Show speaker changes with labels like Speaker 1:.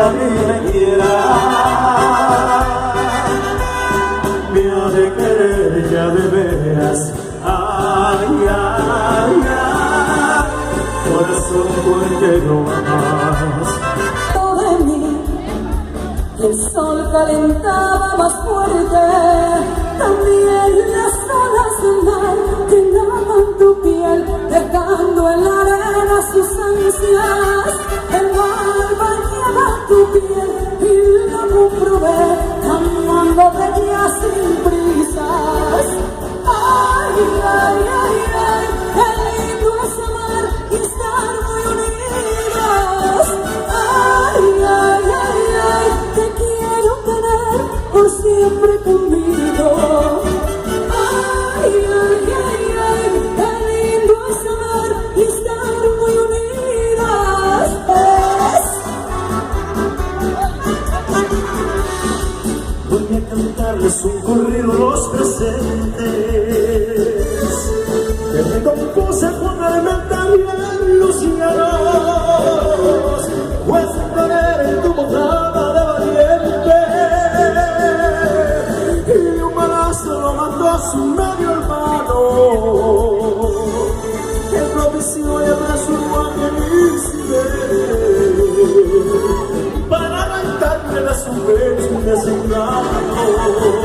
Speaker 1: a mí me quiera, me ha de querer ya de veras. Ay, ay, ay, corazón, ¿por qué no amas?
Speaker 2: De mí, el sol calentaba más fuerte, también las olas del mar llenaban tu piel, dejando en la arena sus ansias. El mar bañaba tu piel y lo comprobé, amándote ya sin prisas. Ay, ay, ay, ay, qué lindo es amar y estar muy unidos. Ay, ay, ay, ay, te quiero tener por siempre conmigo. Ay, ay, ay, ay, qué lindo es amar y estar muy unidos.
Speaker 1: Voy a cantarles un corrido a los presentes que me compuse Juan Armenta Lucianos, pues poner en tu botada de valiente y un balazo lo mató a su medio hermano, que propició y apresuró a para arrancarle la su pecho y de su lado.